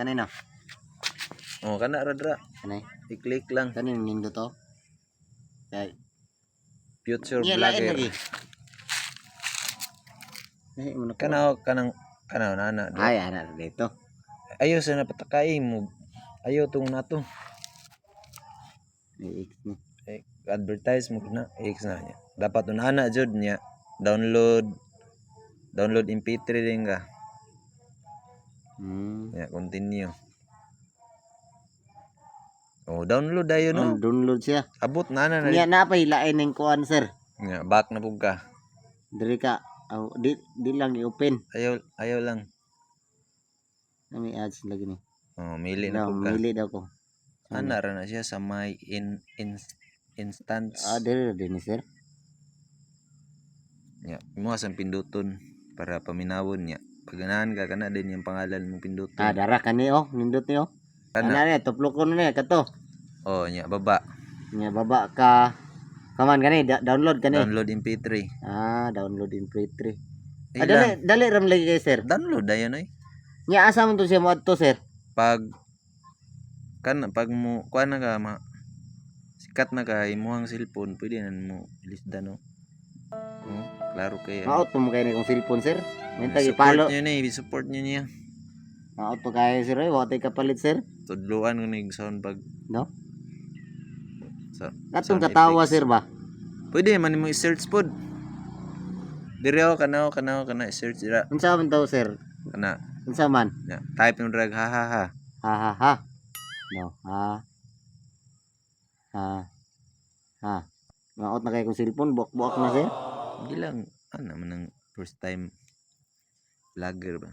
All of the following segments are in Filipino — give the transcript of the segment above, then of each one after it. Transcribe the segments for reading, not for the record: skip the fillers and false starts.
Kanina. Oh, kana radra. Kanay. I-click lang. Kanina nindo to. Ay. Future Lain vlogger. lagi. Ay, mo na po. Kanaw nana. Ay, ana dito. Ayaw sa napatakay mo. Ayaw tong nato. Ay, Advertise mo na. X na niya. Dapat unana jud niya. Download MP3 din ka. Ya, continue. Oh, download ayo no. Download siya. Abot na na. Niya na pa hilain ning kuan sir. Ya, back na pug ka. Diri ka. Di lang i-open. Ayaw lang. May ads lagi ni. Oh, mili na pug ka. Mili daw ko. Ana ra na siya sa my instance. Diri din ni sir. Ya, mo asang pinduton para paminawon niya. Pag ganahan ka kana din yung pangalan mong pinduton. Dara kani nindot ni Ana ni tuplokon ni kato. Oh, nya baba. Nya baba ka. Kaman kani download kani. Download MP3. Download MP3. Ilan? Dali ram lagi kay sir. Download ayon ay. Nya asa man to siya mo adto sir? Pag mo kuan na ka sikat na ka imuhang cellphone, pwede na mo ilisda no. Oh, klaro kay. Out mo kay ni kong cellphone sir. Minta ipalo. ipalo. Support niyo niya. Out to kay sir, wa tay kapalit sir. Tudluan ko ning sound bag. No? So, Katong katawa sir ba? Pwede man mo i-search pod. Dire ako kana i-search dira. Unsa man daw sir? Kana. Unsa man? Ya, type yung drag ha ha ha. Ha ha ha. No, ha. Ha. Maot na kay kong cellphone, buak-buak na sir. Hindi lang man ang first time vlogger ba.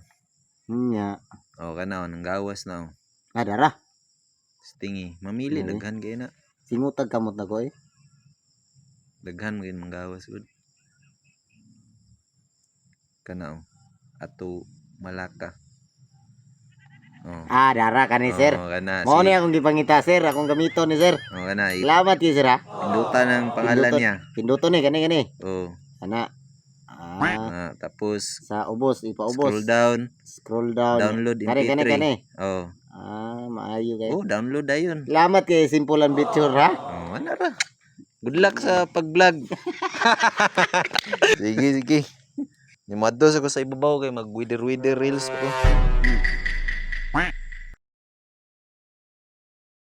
Nya. Oh, kana nang gawas na. Dara. Stingy. Mamili daghan kay na. Singutag kamot na ko Daghan magin manggawas gud. Kana ato Malaka. Oh. Dara kani sir. Oh, kana. Mao ni akong gipangita sir, akong gamiton ni sir. Oh, kana. Salamat ki sir ha. Pindutan ang pangalan niya. Pinduton ni kani. Oh. Ana. Tapos sa ubos, ipaubos. Scroll down. Download MP3. Kani. Oh. Maayo kay. Oh, download ayon. Salamat kay simple and picture ha. Oh, ana ra. Good luck sa pag-vlog. sige. Nimadto sa ko sa ibabaw kay mag-wither reels ko.